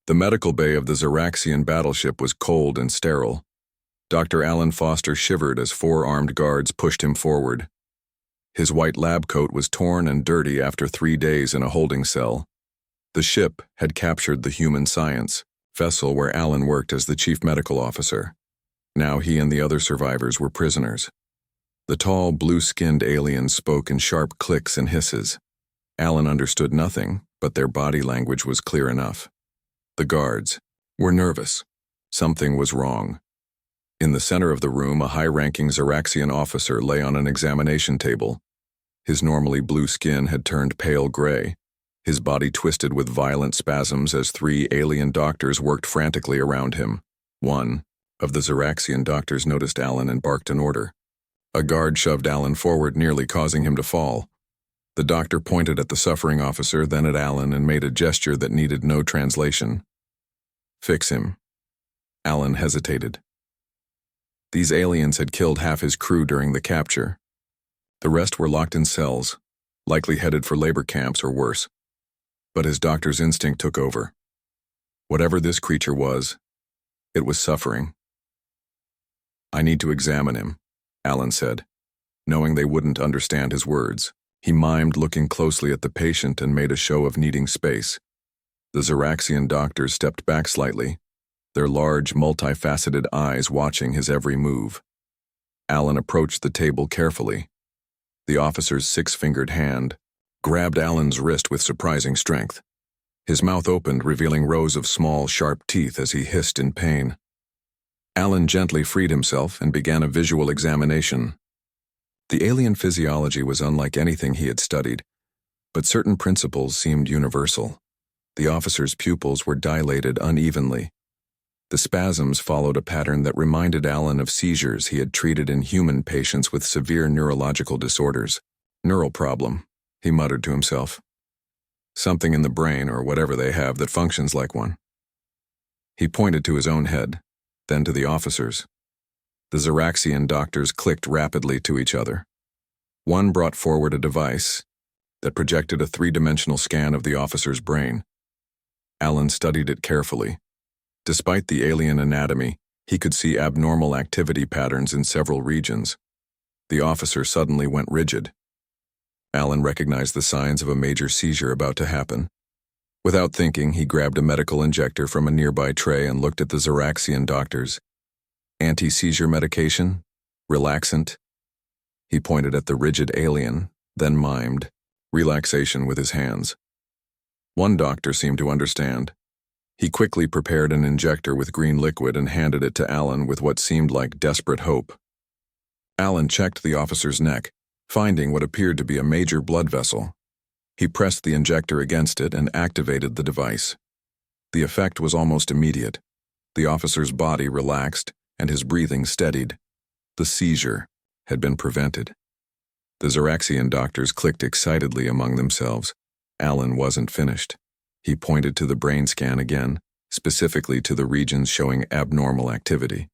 The medical bay of the Xeraxian battleship was cold and sterile. Dr. Alan Foster shivered as 4 armed guards pushed him forward. His white lab coat was torn and dirty after 3 days in a holding cell. The ship had captured the Human Science vessel where Alan worked as the chief medical officer. Now he and the other survivors were prisoners. The tall, blue-skinned aliens spoke in sharp clicks and hisses. Alan understood nothing, but their body language was clear enough. The guards were nervous. Something was wrong. In the center of the room, a high-ranking Xeraxian officer lay on an examination table. His normally blue skin had turned pale gray. His body twisted with violent spasms as 3 alien doctors worked frantically around him. One of the Xeraxian doctors noticed Alan and barked an order. A guard shoved Alan forward, nearly causing him to fall. The doctor pointed at the suffering officer, then at Alan, and made a gesture that needed no translation. "Fix him." Alan hesitated. These aliens had killed half his crew during the capture. The rest were locked in cells, likely headed for labor camps or worse. But his doctor's instinct took over. Whatever this creature was, it was suffering. "I need to examine him," Alan said, knowing they wouldn't understand his words. He mimed looking closely at the patient and made a show of needing space. The Xeraxian doctors stepped back slightly, their large, multifaceted eyes watching his every move. Alan approached the table carefully. The officer's 6-fingered hand grabbed Alan's wrist with surprising strength. His mouth opened, revealing rows of small, sharp teeth as he hissed in pain. Alan gently freed himself and began a visual examination. The alien physiology was unlike anything he had studied, but certain principles seemed universal. The officer's pupils were dilated unevenly. The spasms followed a pattern that reminded Alan of seizures he had treated in human patients with severe neurological disorders. "Neural problem," he muttered to himself. "Something in the brain or whatever they have that functions like one." He pointed to his own head, then to the officers. The Xeraxian doctors clicked rapidly to each other. One brought forward a device that projected a 3-dimensional scan of the officer's brain. Alan studied it carefully. Despite the alien anatomy, he could see abnormal activity patterns in several regions. The officer suddenly went rigid. Alan recognized the signs of a major seizure about to happen. Without thinking, he grabbed a medical injector from a nearby tray and looked at the Xeraxian doctors. "Anti-seizure medication? Relaxant?" He pointed at the rigid alien, then mimed relaxation with his hands. One doctor seemed to understand. He quickly prepared an injector with green liquid and handed it to Alan with what seemed like desperate hope. Alan checked the officer's neck, finding what appeared to be a major blood vessel. He pressed the injector against it and activated the device. The effect was almost immediate. The officer's body relaxed and his breathing steadied. The seizure had been prevented. The Xeraxian doctors clicked excitedly among themselves. Alan wasn't finished. He pointed to the brain scan again, specifically to the regions showing abnormal activity.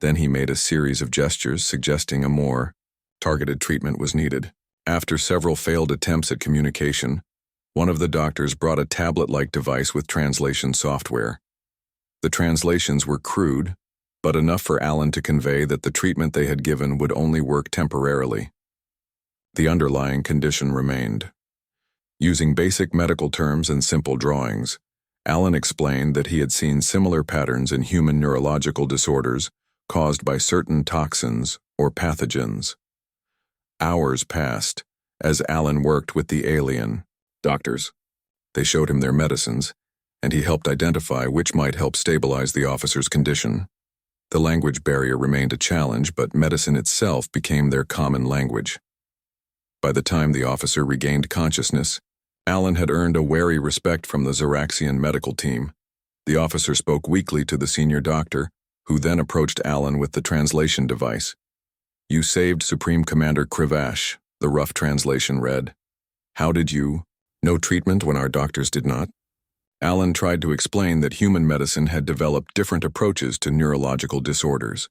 Then he made a series of gestures suggesting a more targeted treatment was needed. After several failed attempts at communication, one of the doctors brought a tablet-like device with translation software. The translations were crude, but enough for Alan to convey that the treatment they had given would only work temporarily. The underlying condition remained. Using basic medical terms and simple drawings, Alan explained that he had seen similar patterns in human neurological disorders caused by certain toxins or pathogens. Hours passed as Alan worked with the alien doctors. They showed him their medicines, and he helped identify which might help stabilize the officer's condition. The language barrier remained a challenge, but medicine itself became their common language. By the time the officer regained consciousness, Alan had earned a wary respect from the Xeraxian medical team. The officer spoke weakly to the senior doctor, who then approached Alan with the translation device. "You saved Supreme Commander Krivash," the rough translation read. "How did you? No treatment when our doctors did not?" Alan tried to explain that human medicine had developed different approaches to neurological disorders.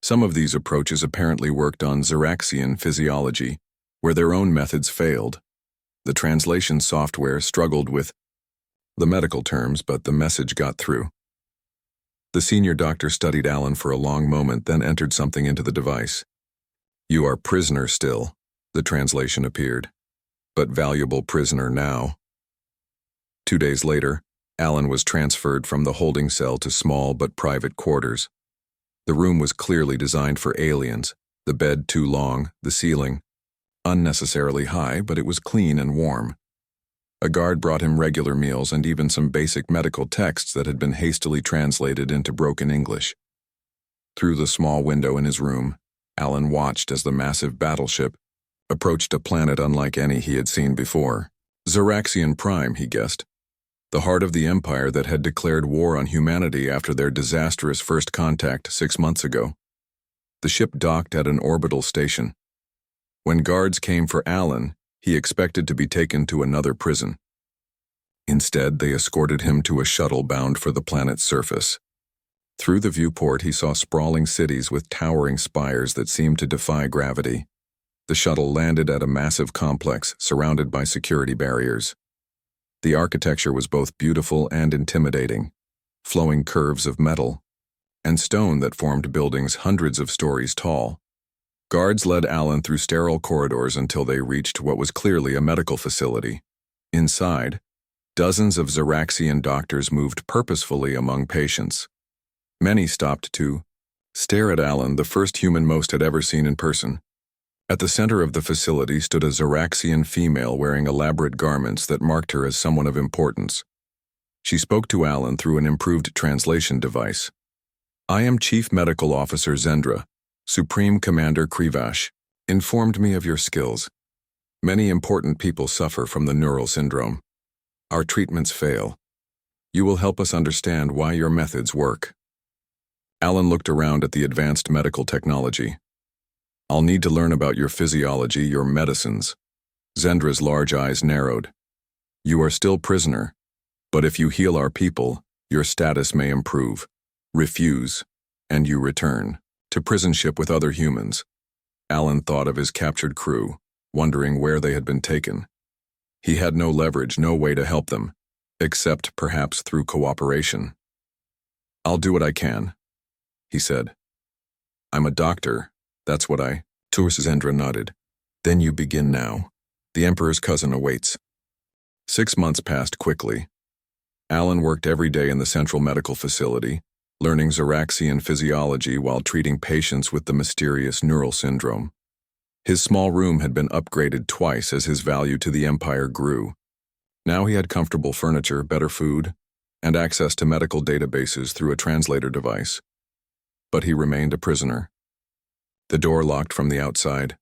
Some of these approaches apparently worked on Xeraxian physiology, where their own methods failed. The translation software struggled with the medical terms, but the message got through. The senior doctor studied Alan for a long moment, then entered something into the device. "You are prisoner still," the translation appeared, "but valuable prisoner now." 2 days later, Alan was transferred from the holding cell to small but private quarters. The room was clearly designed for aliens, the bed too long, the ceiling unnecessarily high, but it was clean and warm. A guard brought him regular meals and even some basic medical texts that had been hastily translated into broken English. Through the small window in his room, Alan watched as the massive battleship approached a planet unlike any he had seen before. Zeraxian Prime, he guessed. The heart of the Empire that had declared war on humanity after their disastrous first contact 6 months ago. The ship docked at an orbital station. When guards came for Alan, he expected to be taken to another prison. Instead, they escorted him to a shuttle bound for the planet's surface. Through the viewport, he saw sprawling cities with towering spires that seemed to defy gravity. The shuttle landed at a massive complex surrounded by security barriers. The architecture was both beautiful and intimidating, flowing curves of metal and stone that formed buildings hundreds of stories tall. Guards led Alan through sterile corridors until they reached what was clearly a medical facility. Inside, dozens of Zeraxian doctors moved purposefully among patients. Many stopped to stare at Alan, the first human most had ever seen in person. At the center of the facility stood a Zeraxian female wearing elaborate garments that marked her as someone of importance. She spoke to Alan through an improved translation device. "I am Chief Medical Officer Zendra. Supreme Commander Krivash informed me of your skills. Many important people suffer from the neural syndrome. Our treatments fail. You will help us understand why your methods work." Alan looked around at the advanced medical technology. "I'll need to learn about your physiology, your medicines." Zendra's large eyes narrowed. "You are still prisoner, but if you heal our people, your status may improve. Refuse, and you return to prison ship with other humans." Alan thought of his captured crew, wondering where they had been taken. He had no leverage, no way to help them, except perhaps through cooperation. "I'll do what I can," he said. "I'm a doctor, that's what I..." Zendra nodded. "Then you begin now. The Emperor's cousin awaits." 6 months passed quickly. Alan worked every day in the central medical facility, learning Zeraxian physiology while treating patients with the mysterious neural syndrome. His small room had been upgraded twice as his value to the Empire grew. Now he had comfortable furniture, better food, and access to medical databases through a translator device. But he remained a prisoner. The door locked from the outside.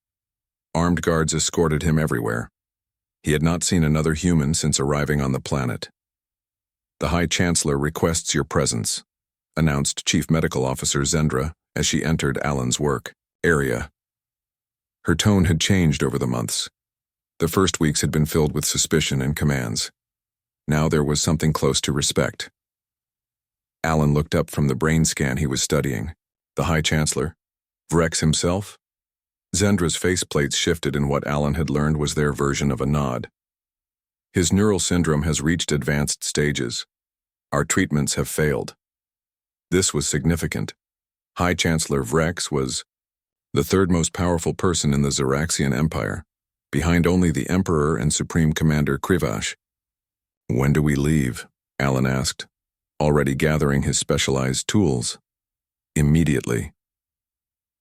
Armed guards escorted him everywhere. He had not seen another human since arriving on the planet. "The High Chancellor requests your presence," announced Chief Medical Officer Zendra as she entered Alan's work area. Her tone had changed over the months. The first weeks had been filled with suspicion and commands. Now there was something close to respect. Alan looked up from the brain scan he was studying. The High Chancellor? Vrex himself? Zendra's faceplates shifted in what Alan had learned was their version of a nod. "His neural syndrome has reached advanced stages. Our treatments have failed." This was significant. High Chancellor Vrex was the third most powerful person in the Zeraxian Empire, behind only the Emperor and Supreme Commander Krivash. "When do we leave?" Alan asked, already gathering his specialized tools. "Immediately.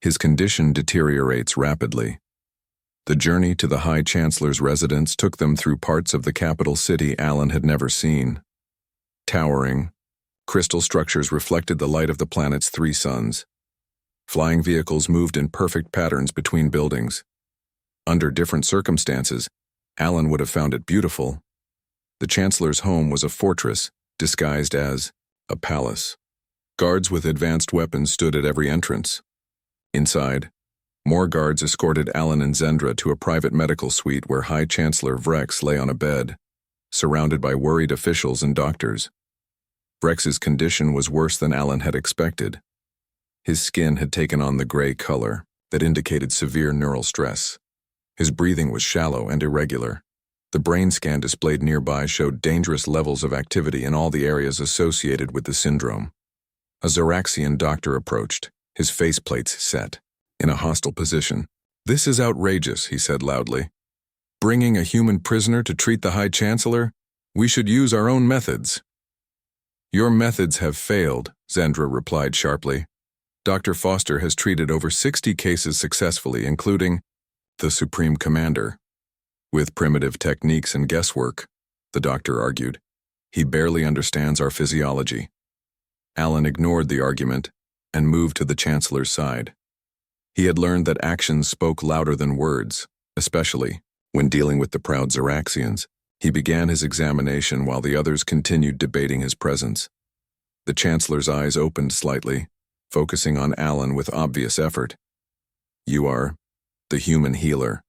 His condition deteriorates rapidly." The journey to the High Chancellor's residence took them through parts of the capital city Alan had never seen. Towering, crystal structures reflected the light of the planet's 3 suns. Flying vehicles moved in perfect patterns between buildings. Under different circumstances, Alan would have found it beautiful. The Chancellor's home was a fortress, disguised as a palace. Guards with advanced weapons stood at every entrance. Inside, more guards escorted Alan and Zendra to a private medical suite where High Chancellor Vrex lay on a bed, surrounded by worried officials and doctors. Vrex's condition was worse than Alan had expected. His skin had taken on the gray color that indicated severe neural stress. His breathing was shallow and irregular. The brain scan displayed nearby showed dangerous levels of activity in all the areas associated with the syndrome. A Zoraxian doctor approached, his faceplates set, in a hostile position. "This is outrageous," he said loudly. "Bringing a human prisoner to treat the High Chancellor? We should use our own methods." "Your methods have failed," Zendra replied sharply. "Dr. Foster has treated over 60 cases successfully, including the Supreme Commander. With primitive techniques and guesswork," the doctor argued. "He barely understands our physiology." Alan ignored the argument and moved to the Chancellor's side. He had learned that actions spoke louder than words, especially when dealing with the proud Zoraxians. He began his examination while the others continued debating his presence. The Chancellor's eyes opened slightly, focusing on Alan with obvious effort. "You are the human healer,"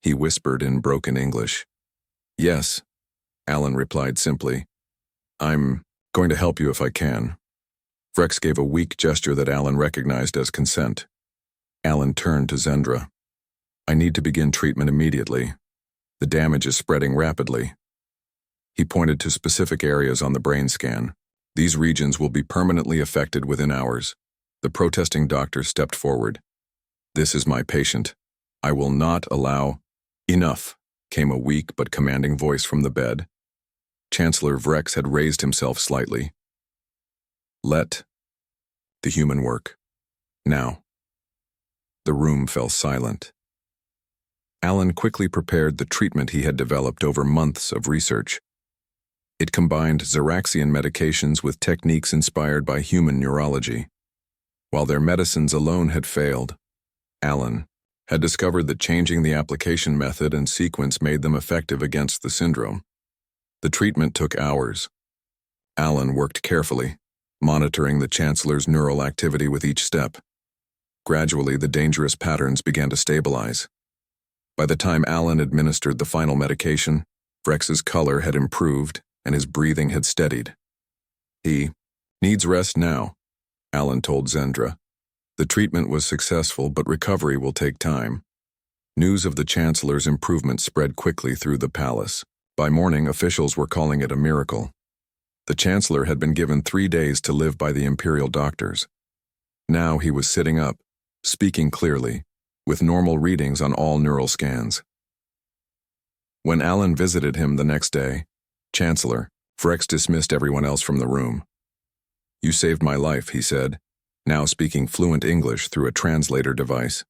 he whispered in broken English. "Yes," Alan replied simply. "I'm going to help you if I can." Vrex gave a weak gesture that Alan recognized as consent. Alan turned to Zendra. "I need to begin treatment immediately. The damage is spreading rapidly." He pointed to specific areas on the brain scan. "These regions will be permanently affected within hours." The protesting doctor stepped forward. "This is my patient. I will not allow—" "Enough," came a weak but commanding voice from the bed. Chancellor Vrex had raised himself slightly. "Let the human work. Now." The room fell silent. Alan quickly prepared the treatment he had developed over months of research. It combined Zoraxian medications with techniques inspired by human neurology. While their medicines alone had failed, Alan had discovered that changing the application method and sequence made them effective against the syndrome. The treatment took hours. Alan worked carefully, monitoring the Chancellor's neural activity with each step. Gradually, the dangerous patterns began to stabilize. By the time Alan administered the final medication, Vrex's color had improved and his breathing had steadied. "He needs rest now," Alan told Zendra. "The treatment was successful, but recovery will take time." News of the Chancellor's improvement spread quickly through the palace. By morning, officials were calling it a miracle. The Chancellor had been given 3 days to live by the Imperial doctors. Now he was sitting up, speaking clearly, with normal readings on all neural scans. When Alan visited him the next day, Chancellor, Vrex dismissed everyone else from the room. "You saved my life," he said, now speaking fluent English through a translator device.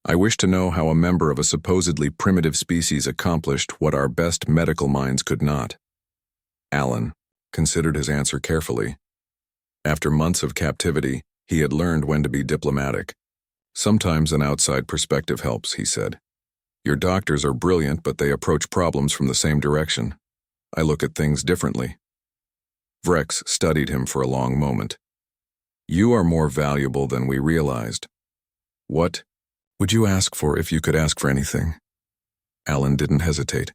"I wish to know how a member of a supposedly primitive species accomplished what our best medical minds could not." Alan considered his answer carefully. After months of captivity, he had learned when to be diplomatic. "Sometimes an outside perspective helps," he said. "Your doctors are brilliant, but they approach problems from the same direction. I look at things differently." Vrex studied him for a long moment. "You are more valuable than we realized. What would you ask for if you could ask for anything?" Alan didn't hesitate.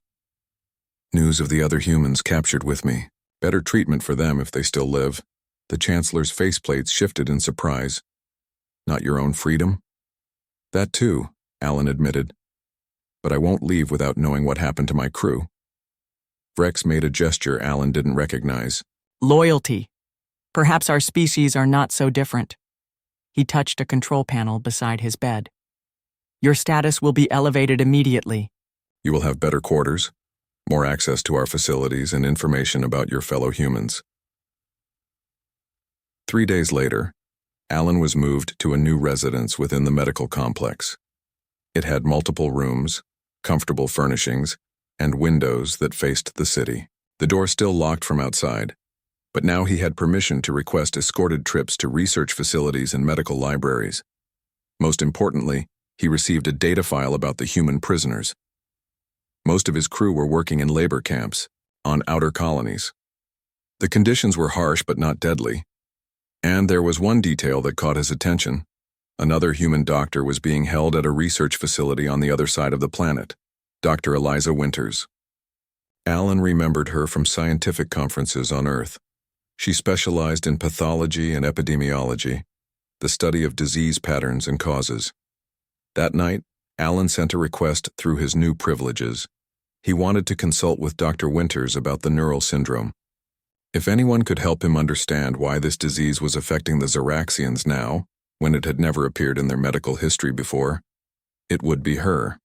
"News of the other humans captured with me. Better treatment for them if they still live." The Chancellor's faceplates shifted in surprise. "Not your own freedom?" "That too," Alan admitted. "But I won't leave without knowing what happened to my crew." Vrex made a gesture Alan didn't recognize. "Loyalty. Perhaps our species are not so different." He touched a control panel beside his bed. "Your status will be elevated immediately." "You will have better quarters, more access to our facilities, and information about your fellow humans." 3 days later, Alan was moved to a new residence within the medical complex. It had multiple rooms, comfortable furnishings, and windows that faced the city. The door still locked from outside, but now he had permission to request escorted trips to research facilities and medical libraries. Most importantly, he received a data file about the human prisoners. Most of his crew were working in labor camps, on outer colonies. The conditions were harsh but not deadly. And there was one detail that caught his attention. Another human doctor was being held at a research facility on the other side of the planet, Dr. Eliza Winters. Alan remembered her from scientific conferences on Earth. She specialized in pathology and epidemiology, the study of disease patterns and causes. That night, Alan sent a request through his new privileges. He wanted to consult with Dr. Winters about the neural syndrome. If anyone could help him understand why this disease was affecting the Zeraxians now, when it had never appeared in their medical history before, it would be her.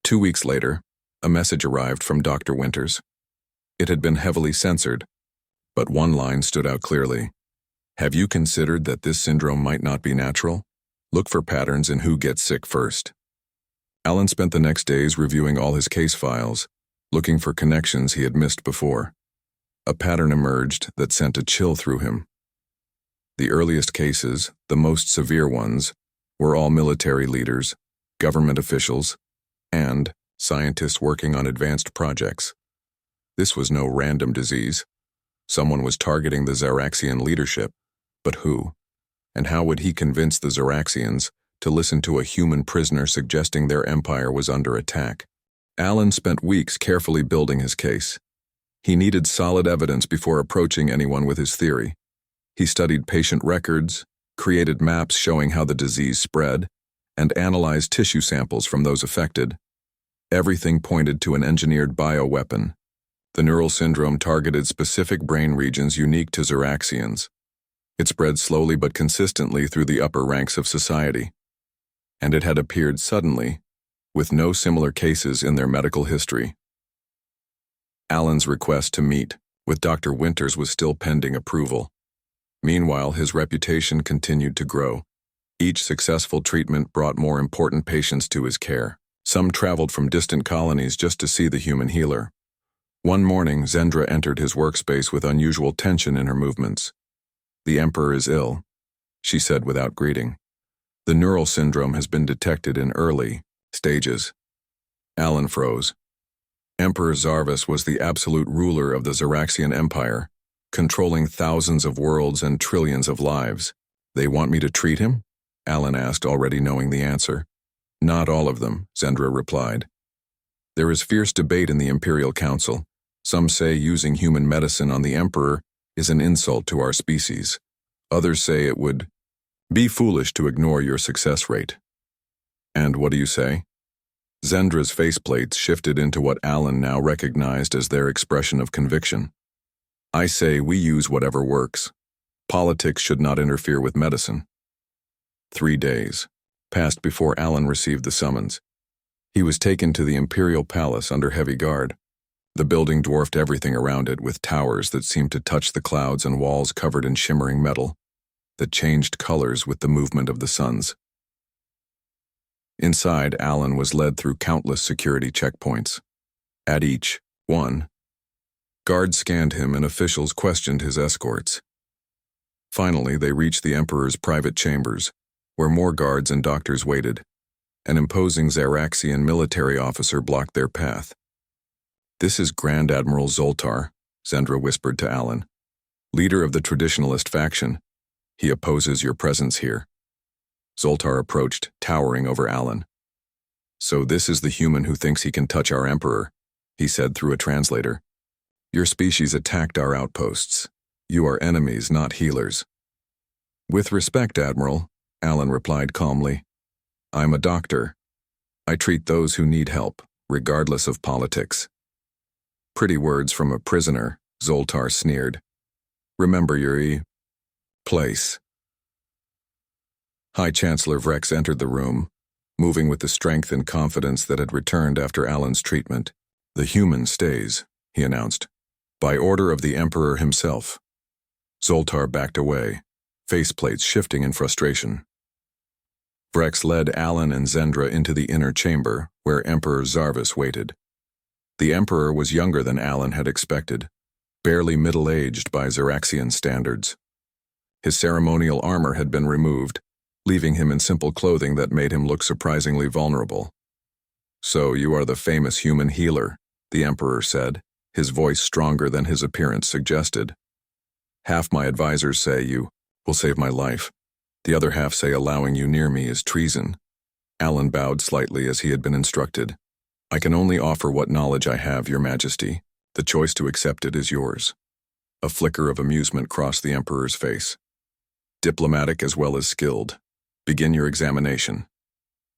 2 weeks later, a message arrived from Dr. Winters. It had been heavily censored, but one line stood out clearly. Have you considered that this syndrome might not be natural? Look for patterns in who gets sick first. Alan spent the next days reviewing all his case files, looking for connections he had missed before. A pattern emerged that sent a chill through him. The earliest cases, the most severe ones, were all military leaders, government officials, and scientists working on advanced projects. This was no random disease. Someone was targeting the Zeraxian leadership, but who? And how would he convince the Zeraxians to listen to a human prisoner suggesting their empire was under attack? Alan spent weeks carefully building his case. He needed solid evidence before approaching anyone with his theory. He studied patient records, created maps showing how the disease spread, and analyzed tissue samples from those affected. Everything pointed to an engineered bioweapon. The neural syndrome targeted specific brain regions unique to Zeraxians. It spread slowly but consistently through the upper ranks of society. And it had appeared suddenly, with no similar cases in their medical history. Alan's request to meet with Dr. Winters was still pending approval. Meanwhile, his reputation continued to grow. Each successful treatment brought more important patients to his care. Some traveled from distant colonies just to see the human healer. One morning, Zendra entered his workspace with unusual tension in her movements. The Emperor is ill, she said without greeting. The neural syndrome has been detected in early stages. Alan froze. Emperor Zarvis was the absolute ruler of the Zeraxian Empire, controlling thousands of worlds and trillions of lives. They want me to treat him? Alan asked, already knowing the answer. Not all of them, Zendra replied. There is fierce debate in the Imperial Council. Some say using human medicine on the Emperor is an insult to our species. Others say it would be foolish to ignore your success rate. And what do you say? Zendra's faceplates shifted into what Alan now recognized as their expression of conviction. I say we use whatever works. Politics should not interfere with medicine. 3 days passed before Alan received the summons. He was taken to the Imperial Palace under heavy guard. The building dwarfed everything around it, with towers that seemed to touch the clouds and walls covered in shimmering metal that changed colors with the movement of the suns. Inside, Alan was led through countless security checkpoints. At each one, guards scanned him and officials questioned his escorts. Finally, they reached the Emperor's private chambers, where more guards and doctors waited. An imposing Zeraxian military officer blocked their path. This is Grand Admiral Zoltar, Zendra whispered to Alan. Leader of the traditionalist faction. He opposes your presence here. Zoltar approached, towering over Alan. So this is the human who thinks he can touch our Emperor, he said through a translator. Your species attacked our outposts. You are enemies, not healers. With respect, Admiral, Alan replied calmly. I'm a doctor. I treat those who need help, regardless of politics. Pretty words from a prisoner, Zoltar sneered. Remember your place. High Chancellor Vrex entered the room, moving with the strength and confidence that had returned after Alan's treatment. The human stays, he announced, by order of the Emperor himself. Zoltar backed away, faceplates shifting in frustration. Vrex led Alan and Zendra into the inner chamber, where Emperor Zarvis waited. The Emperor was younger than Alan had expected, barely middle-aged by Zeraxian standards. His ceremonial armor had been removed, leaving him in simple clothing that made him look surprisingly vulnerable. So you are the famous human healer, the Emperor said, his voice stronger than his appearance suggested. Half my advisors say you will save my life. The other half say allowing you near me is treason. Alan bowed slightly as he had been instructed. I can only offer what knowledge I have, Your Majesty. The choice to accept it is yours. A flicker of amusement crossed the Emperor's face. Diplomatic as well as skilled. Begin your examination.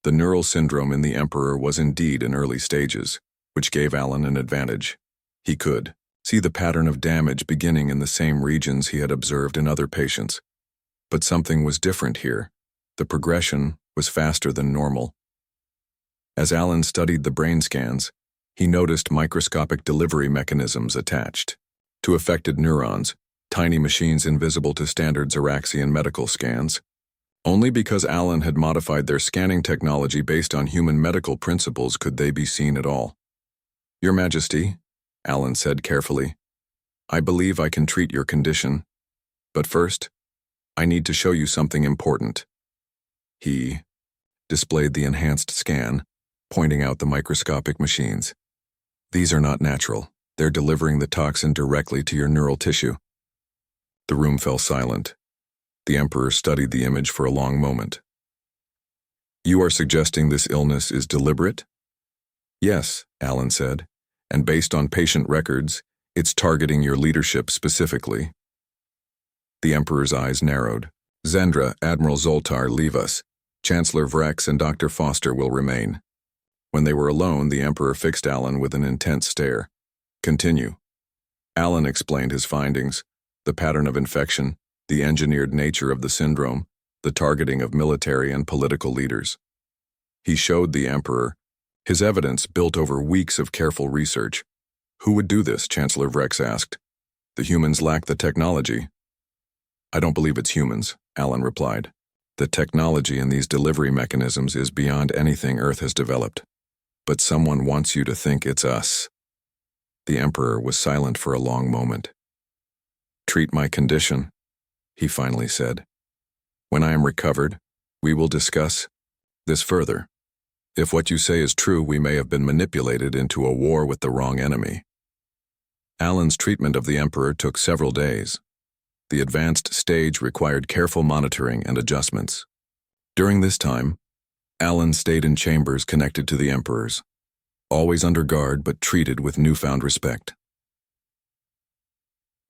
The neural syndrome in the Emperor was indeed in early stages. which gave Alan an advantage. He could see the pattern of damage beginning in the same regions he had observed in other patients. But something was different here. The progression was faster than normal. As Alan studied the brain scans, he noticed microscopic delivery mechanisms attached to affected neurons, tiny machines invisible to standard Xeraxian medical scans. Only because Alan had modified their scanning technology based on human medical principles could they be seen at all. "Your Majesty," Alan said carefully, "I believe I can treat your condition. But first, I need to show you something important." He displayed the enhanced scan, pointing out the microscopic machines. "These are not natural. They're delivering the toxin directly to your neural tissue." The room fell silent. The Emperor studied the image for a long moment. "You are suggesting this illness is deliberate?" "Yes," Alan said, "and based on patient records, it's targeting your leadership specifically." The Emperor's eyes narrowed. "Zendra, Admiral Zoltar, leave us. Chancellor Vrex and Dr. Foster will remain." When they were alone, the Emperor fixed Alan with an intense stare. "Continue." Alan explained his findings: the pattern of infection, the engineered nature of the syndrome, the targeting of military and political leaders. He showed the Emperor his evidence built over weeks of careful research. "Who would do this?" Chancellor Vrex asked. "The humans lack the technology." "I don't believe it's humans," Alan replied. "The technology in these delivery mechanisms is beyond anything Earth has developed. But someone wants you to think it's us." The Emperor was silent for a long moment. "Treat my condition," he finally said. "When I am recovered, we will discuss this further. If what you say is true, we may have been manipulated into a war with the wrong enemy." Alan's treatment of the Emperor took several days. The advanced stage required careful monitoring and adjustments. During this time, Alan stayed in chambers connected to the Emperor's, always under guard but treated with newfound respect.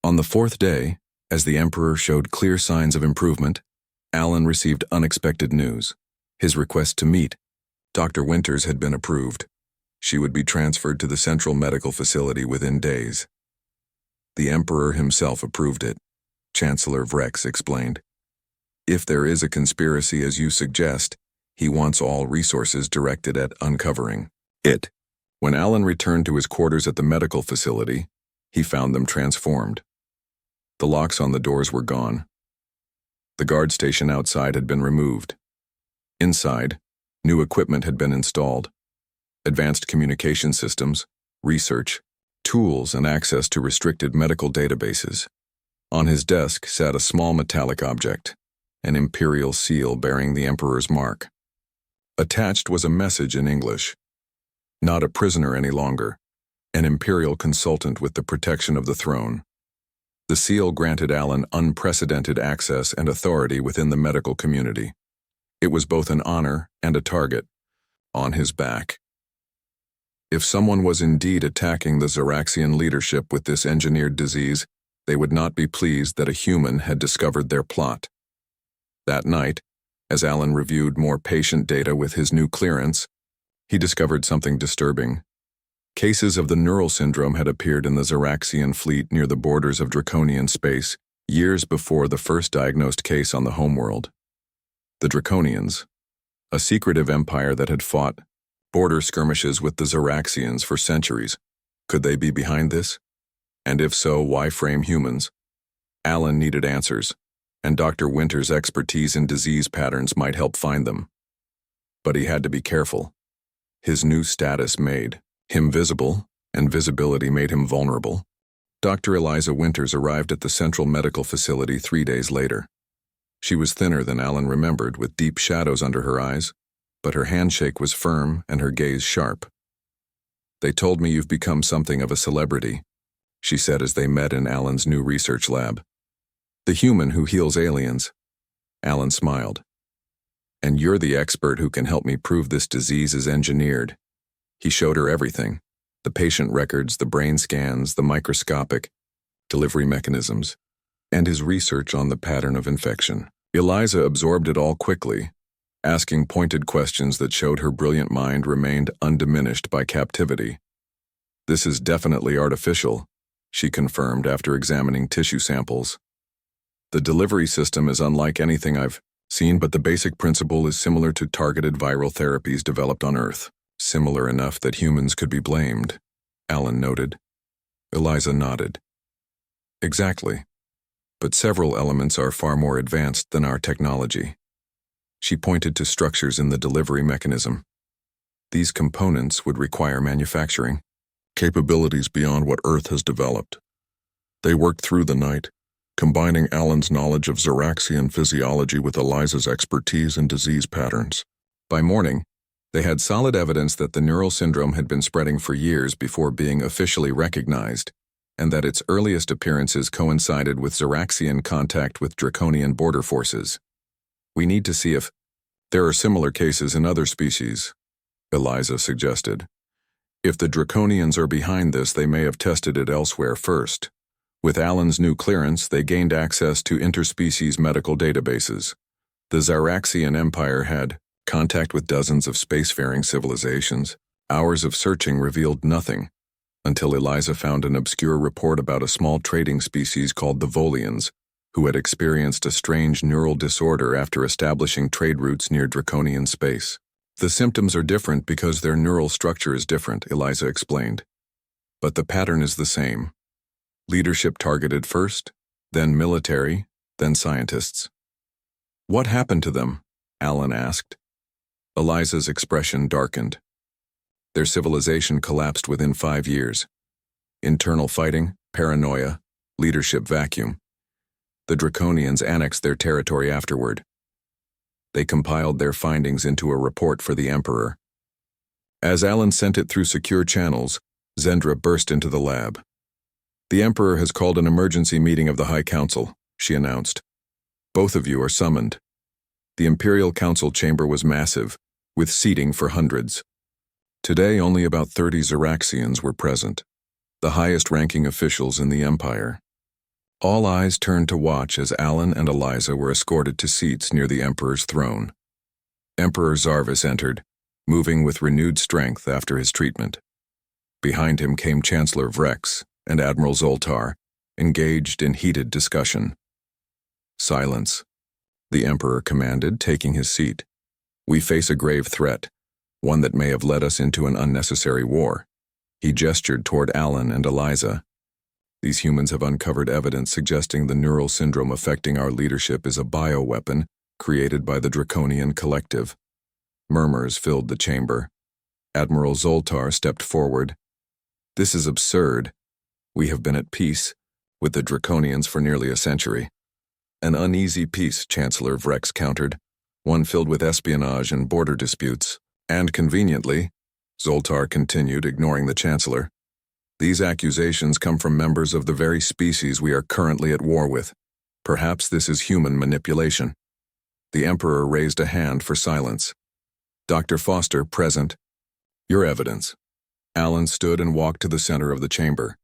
On the fourth day, as the Emperor showed clear signs of improvement, Alan received unexpected news. His request to meet Dr. Winters had been approved. She would be transferred to the Central Medical Facility within days. The Emperor himself approved it, Chancellor Vrex explained. "If there is a conspiracy as you suggest, he wants all resources directed at uncovering it." When Alan returned to his quarters at the medical facility, he found them transformed. The locks on the doors were gone. The guard station outside had been removed. Inside, new equipment had been installed. Advanced communication systems, research, tools, and access to restricted medical databases. On his desk sat a small metallic object, an imperial seal bearing the Emperor's mark. Attached was a message in English. "Not a prisoner any longer. An imperial consultant with the protection of the throne." The seal granted Alan unprecedented access and authority within the medical community. It was both an honor and a target on his back. If someone was indeed attacking the Xeraxian leadership with this engineered disease, they would not be pleased that a human had discovered their plot. That night, as Alan reviewed more patient data with his new clearance, he discovered something disturbing. Cases of the neural syndrome had appeared in the Xeraxian fleet near the borders of Draconian space, years before the first diagnosed case on the homeworld. The Draconians, a secretive empire that had fought border skirmishes with the Xeraxians for centuries. Could they be behind this? And if so, why frame humans? Alan needed answers, and Dr. Winter's expertise in disease patterns might help find them. But he had to be careful. His new status made him visible, and visibility made him vulnerable. Dr. Eliza Winters arrived at the Central Medical Facility 3 days later. She was thinner than Alan remembered, with deep shadows under her eyes, but her handshake was firm and her gaze sharp. "They told me you've become something of a celebrity," she said as they met in Alan's new research lab. "The human who heals aliens." Alan smiled. "And you're the expert who can help me prove this disease is engineered." He showed her everything: the patient records, the brain scans, the microscopic delivery mechanisms, and his research on the pattern of infection. Eliza absorbed it all quickly, asking pointed questions that showed her brilliant mind remained undiminished by captivity. This is definitely artificial, she confirmed after examining tissue samples. The delivery system is unlike anything I've seen, but the basic principle is similar to targeted viral therapies developed on Earth. Similar enough that humans could be blamed, Alan noted. Eliza nodded. Exactly. But several elements are far more advanced than our technology. She pointed to structures in the delivery mechanism. These components would require manufacturing capabilities beyond what Earth has developed. They worked through the night, combining Alan's knowledge of Zeraxian physiology with Eliza's expertise in disease patterns. By morning, they had solid evidence that the neural syndrome had been spreading for years before being officially recognized, and that its earliest appearances coincided with Zeraxian contact with draconian border forces. We need to see if there are similar cases in other species, Eliza suggested. If the draconians are behind this, they may have tested it elsewhere first. With Alan's new clearance, they gained access to interspecies medical databases. The Zeraxian Empire had contact with dozens of spacefaring civilizations. Hours of searching revealed nothing, until Eliza found an obscure report about a small trading species called the Volians, who had experienced a strange neural disorder after establishing trade routes near draconian space. The symptoms are different because their neural structure is different, Eliza explained. But the pattern is the same. Leadership targeted first, then military, then scientists. What happened to them? Alan asked. Eliza's expression darkened. Their civilization collapsed within 5 years. Internal fighting, paranoia, leadership vacuum. The Draconians annexed their territory afterward. They compiled their findings into a report for the Emperor. As Alan sent it through secure channels, Zendra burst into the lab. The Emperor has called an emergency meeting of the High Council, she announced. Both of you are summoned. The Imperial Council chamber was massive, with seating for hundreds. Today, only about 30 Zeraxians were present, the highest-ranking officials in the Empire. All eyes turned to watch as Alan and Eliza were escorted to seats near the Emperor's throne. Emperor Zarvis entered, moving with renewed strength after his treatment. Behind him came Chancellor Vrex and Admiral Zoltar, engaged in heated discussion. Silence, the Emperor commanded, taking his seat. We face a grave threat, one that may have led us into an unnecessary war. He gestured toward Alan and Eliza. These humans have uncovered evidence suggesting the neural syndrome affecting our leadership is a bioweapon created by the Draconian Collective. Murmurs filled the chamber. Admiral Zoltar stepped forward. This is absurd. We have been at peace with the Draconians for nearly a century. An uneasy peace, Chancellor Vrex countered, one filled with espionage and border disputes. And conveniently, Zoltar continued, ignoring the Chancellor, these accusations come from members of the very species we are currently at war with. Perhaps this is human manipulation. The Emperor raised a hand for silence. Dr. Foster, present. Your evidence. Alan stood and walked to the center of the chamber.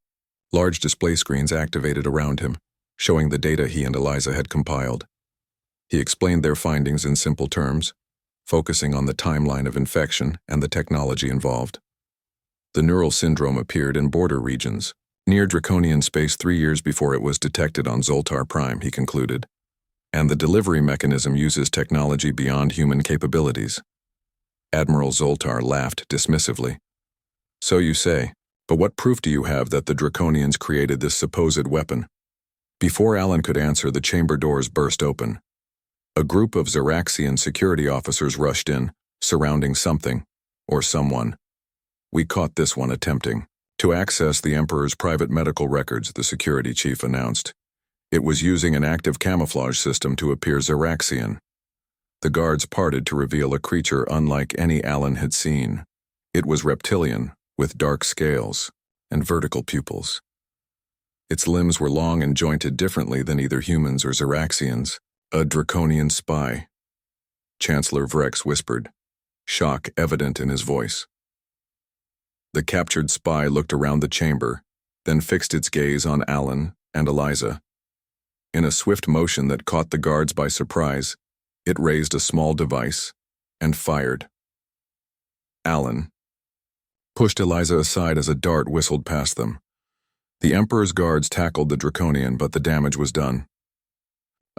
Large display screens activated around him, showing the data he and Eliza had compiled. He explained their findings in simple terms, focusing on the timeline of infection and the technology involved. The neural syndrome appeared in border regions, near Draconian space 3 years before it was detected on Zoltar Prime, he concluded. And the delivery mechanism uses technology beyond human capabilities. Admiral Zoltar laughed dismissively. So you say, but what proof do you have that the Draconians created this supposed weapon? Before Alan could answer, the chamber doors burst open. A group of Zeraxian security officers rushed in, surrounding something, or someone. We caught this one attempting to access the Emperor's private medical records, the security chief announced. It was using an active camouflage system to appear Zeraxian. The guards parted to reveal a creature unlike any Alan had seen. It was reptilian, with dark scales and vertical pupils. Its limbs were long and jointed differently than either humans or Zeraxians. A Draconian spy, Chancellor Vrex whispered, shock evident in his voice. The captured spy looked around the chamber, then fixed its gaze on Alan and Eliza. In a swift motion that caught the guards by surprise, it raised a small device and fired. Alan, pushed Eliza aside as a dart whistled past them. The Emperor's guards tackled the Draconian, but the damage was done.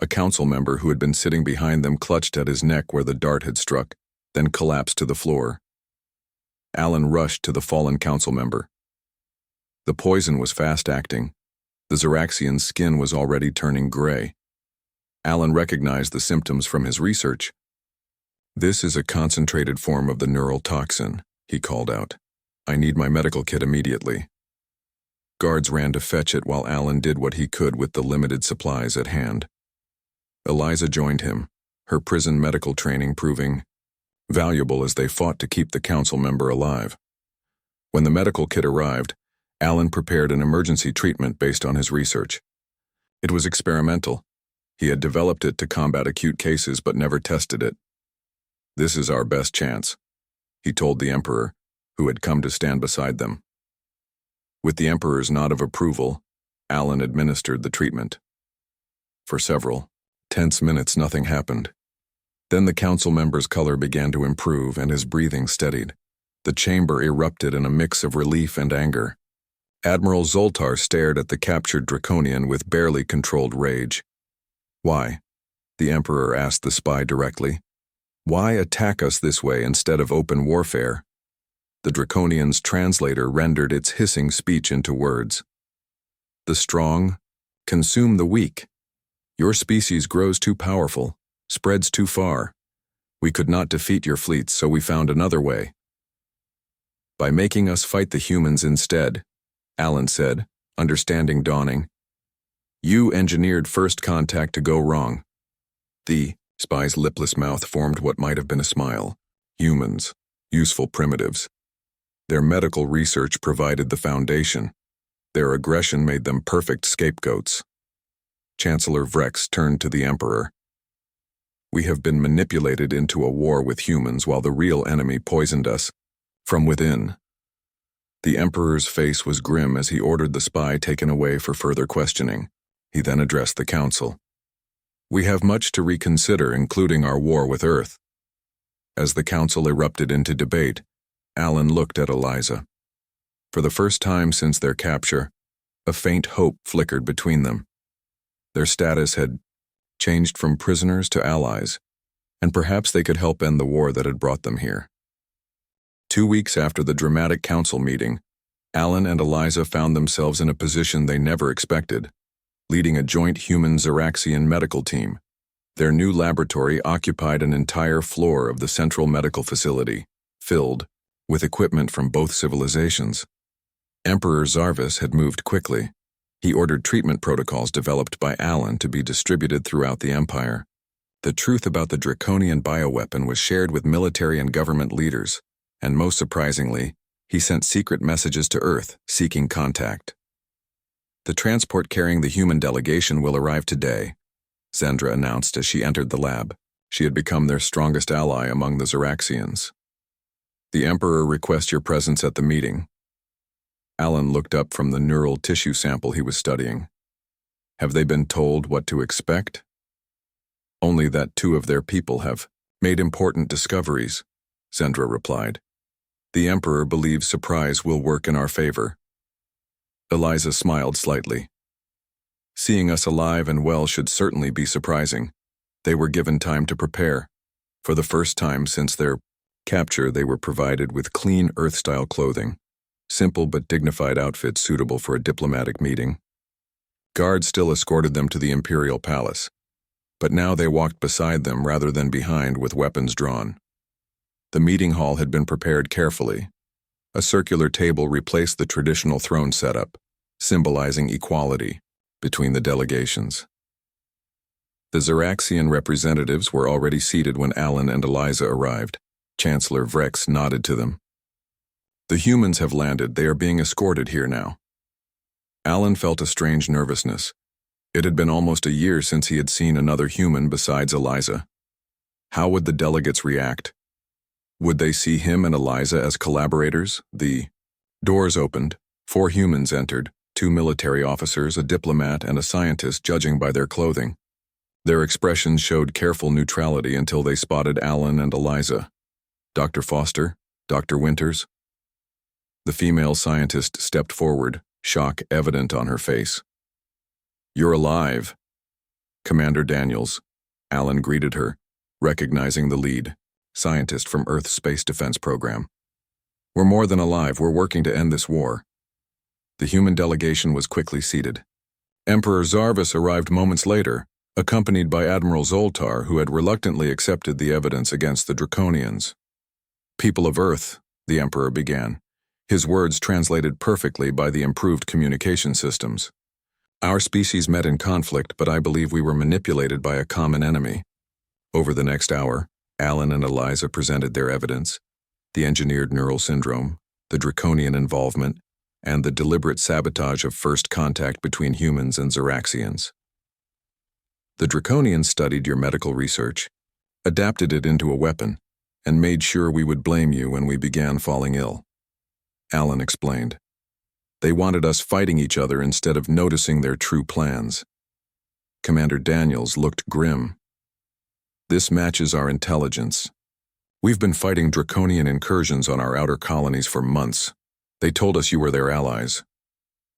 A council member who had been sitting behind them clutched at his neck where the dart had struck, then collapsed to the floor. Alan rushed to the fallen council member. The poison was fast-acting. The Xeraxian's skin was already turning gray. Alan recognized the symptoms from his research. "This is a concentrated form of the neural toxin," he called out. "I need my medical kit immediately." Guards ran to fetch it while Alan did what he could with the limited supplies at hand. Eliza joined him, her prison medical training proving valuable as they fought to keep the council member alive. When the medical kit arrived, Alan prepared an emergency treatment based on his research. It was experimental. He had developed it to combat acute cases but never tested it. "This is our best chance," he told the Emperor, who had come to stand beside them. With the Emperor's nod of approval, Alan administered the treatment. For several tense minutes, nothing happened. Then the council member's color began to improve and his breathing steadied. The chamber erupted in a mix of relief and anger. Admiral Zoltar stared at the captured Draconian with barely controlled rage. "Why?" the Emperor asked the spy directly. "Why attack us this way instead of open warfare?" The Draconian's translator rendered its hissing speech into words. "The strong consume the weak. Your species grows too powerful, spreads too far. We could not defeat your fleets, so we found another way. By making us fight the humans instead," Alan said, understanding dawning. "You engineered first contact to go wrong." The spy's lipless mouth formed what might have been a smile. "Humans, useful primitives. Their medical research provided the foundation. Their aggression made them perfect scapegoats." Chancellor Vrex turned to the Emperor. "We have been manipulated into a war with humans while the real enemy poisoned us from within." The Emperor's face was grim as he ordered the spy taken away for further questioning. He then addressed the council. "We have much to reconsider, including our war with Earth." As the council erupted into debate, Alan looked at Eliza. For the first time since their capture, a faint hope flickered between them. Their status had changed from prisoners to allies, and perhaps they could help end the war that had brought them here. 2 weeks after the dramatic council meeting, Alan and Eliza found themselves in a position they never expected, leading a joint human Xeraxian medical team. Their new laboratory occupied an entire floor of the central medical facility, filled with equipment from both civilizations. Emperor Zarvis had moved quickly. He ordered treatment protocols developed by Alan to be distributed throughout the Empire. The truth about the Draconian bioweapon was shared with military and government leaders, and most surprisingly, he sent secret messages to Earth, seeking contact. "The transport carrying the human delegation will arrive today," Zendra announced as she entered the lab. She had become their strongest ally among the Xeraxians. "The Emperor requests your presence at the meeting." Alan looked up from the neural tissue sample he was studying. "Have they been told what to expect?" "Only that 2 of their people have made important discoveries," Zendra replied. "The Emperor believes surprise will work in our favor." Eliza smiled slightly. "Seeing us alive and well should certainly be surprising. They were given time to prepare. For the first time since their capture, they were provided with clean Earth-style clothing, simple but dignified outfits suitable for a diplomatic meeting. Guards still escorted them to the Imperial Palace, but now they walked beside them rather than behind with weapons drawn. The meeting hall had been prepared carefully. A circular table replaced the traditional throne setup, symbolizing equality between the delegations. The Xeraxian representatives were already seated when Alan and Eliza arrived. Chancellor Vrex nodded to them. "The humans have landed. They are being escorted here now." Alan felt a strange nervousness. It had been almost a year since he had seen another human besides Eliza. How would the delegates react? Would they see him and Eliza as collaborators? The doors opened. 4 humans entered, 2 military officers, a diplomat, and a scientist, judging by their clothing. Their expressions showed careful neutrality until they spotted Alan and Eliza. "Dr. Foster? Dr. Winters?" The female scientist stepped forward, shock evident on her face. "You're alive." "Commander Daniels," Alan greeted her, recognizing the lead scientist from Earth's Space Defense Program. "We're more than alive. We're working to end this war." The human delegation was quickly seated. Emperor Zarvis arrived moments later, accompanied by Admiral Zoltar, who had reluctantly accepted the evidence against the Draconians. "People of Earth," the Emperor began, his words translated perfectly by the improved communication systems. "Our species met in conflict, but I believe we were manipulated by a common enemy." Over the next hour, Alan and Eliza presented their evidence: the engineered neural syndrome, the draconian involvement, and the deliberate sabotage of first contact between humans and Xeraxians. "The Draconians studied your medical research, adapted it into a weapon, and made sure we would blame you when we began falling ill," Alan explained. "They wanted us fighting each other instead of noticing their true plans." Commander Daniels looked grim. "This matches our intelligence. We've been fighting draconian incursions on our outer colonies for months. They told us you were their allies."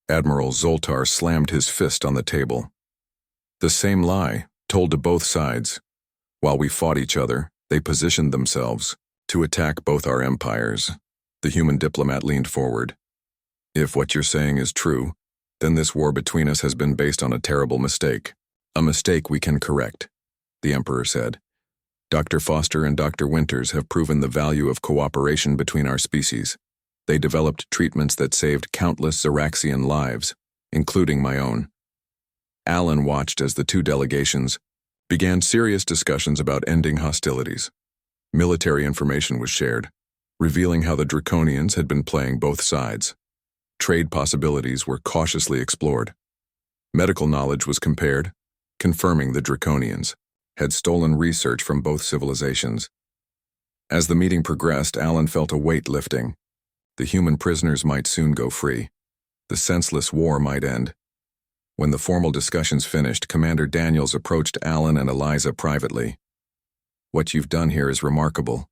Admiral Zoltar slammed his fist on the table. "The same lie, told to both sides. While we fought each other, they positioned themselves to attack both our empires." The human diplomat leaned forward. "If what you're saying is true, then this war between us has been based on a terrible mistake. A mistake we can correct," the Emperor said. "Dr. Foster and Dr. Winters have proven the value of cooperation between our species. They developed treatments that saved countless Xeraxian lives, including my own." Alan watched as the two delegations began serious discussions about ending hostilities. Military information was shared, revealing how the Draconians had been playing both sides. Trade possibilities were cautiously explored. Medical knowledge was compared, confirming the Draconians had stolen research from both civilizations. As the meeting progressed, Alan felt a weight lifting. The human prisoners might soon go free. The senseless war might end. When the formal discussions finished, Commander Daniels approached Alan and Eliza privately. "What you've done here is remarkable,"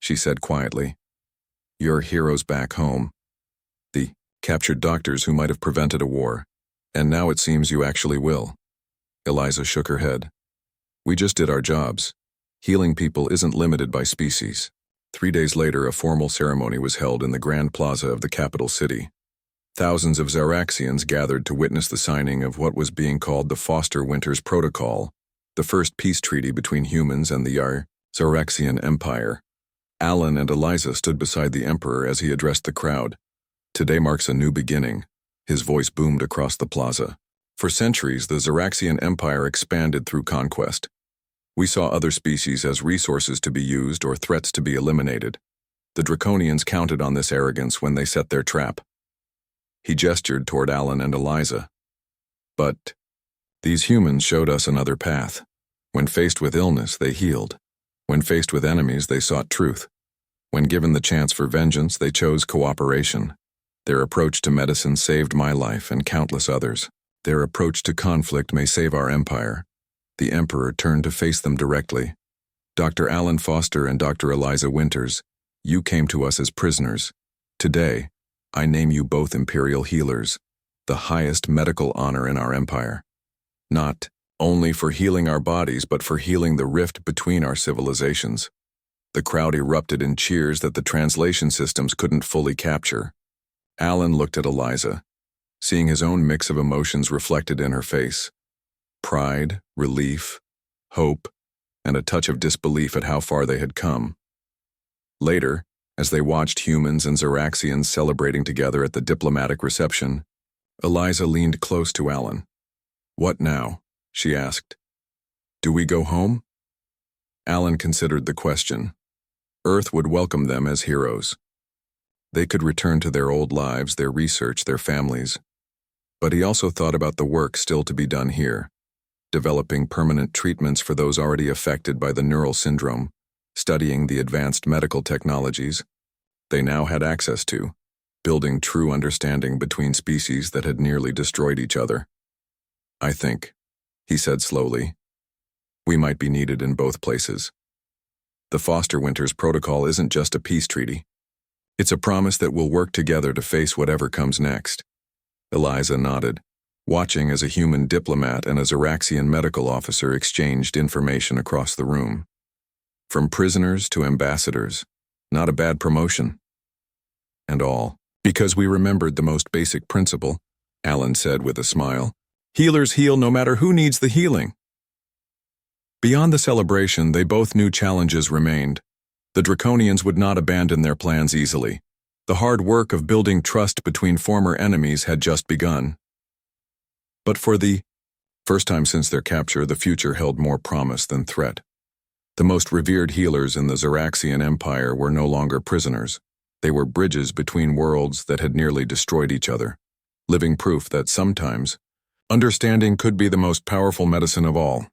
she said quietly. "You're heroes back home. The captured doctors who might have prevented a war. And now it seems you actually will." Eliza shook her head. "We just did our jobs. Healing people isn't limited by species." 3 days later, a formal ceremony was held in the Grand Plaza of the capital city. Thousands of Xeraxians gathered to witness the signing of what was being called the Foster-Winters Protocol, the first peace treaty between humans and the Xeraxian Empire. Alan and Eliza stood beside the Emperor as he addressed the crowd. "Today marks a new beginning," his voice boomed across the plaza. "For centuries, the Xeraxian Empire expanded through conquest. We saw other species as resources to be used or threats to be eliminated. The Draconians counted on this arrogance when they set their trap." He gestured toward Alan and Eliza. "But these humans showed us another path. When faced with illness, they healed. When faced with enemies, they sought truth. When given the chance for vengeance, they chose cooperation. Their approach to medicine saved my life and countless others. Their approach to conflict may save our empire." The Emperor turned to face them directly. "Dr. Alan Foster and Dr. Eliza Winters, you came to us as prisoners. Today, I name you both Imperial Healers, the highest medical honor in our empire. Not only for healing our bodies, but for healing the rift between our civilizations." The crowd erupted in cheers that the translation systems couldn't fully capture. Alan looked at Eliza, seeing his own mix of emotions reflected in her face. Pride, relief, hope, and a touch of disbelief at how far they had come. Later, as they watched humans and Xeraxians celebrating together at the diplomatic reception, Eliza leaned close to Alan. "What now?" she asked. "Do we go home?" Alan considered the question. Earth would welcome them as heroes. They could return to their old lives, their research, their families. But he also thought about the work still to be done here. Developing permanent treatments for those already affected by the neural syndrome, studying the advanced medical technologies they now had access to, building true understanding between species that had nearly destroyed each other. "I think," he said slowly, "we might be needed in both places. The Foster-Winters Protocol isn't just a peace treaty. It's a promise that we'll work together to face whatever comes next. Eliza nodded, watching as a human diplomat and a Zeraxian medical officer exchanged information across the room. From prisoners to ambassadors, not a bad promotion. And all, because we remembered the most basic principle, Alan said with a smile. Healers heal no matter who needs the healing. Beyond the celebration, they both knew challenges remained. The Draconians would not abandon their plans easily. The hard work of building trust between former enemies had just begun. But for the first time since their capture, the future held more promise than threat. The most revered healers in the Zeraxian Empire were no longer prisoners. They were bridges between worlds that had nearly destroyed each other, living proof that sometimes understanding could be the most powerful medicine of all.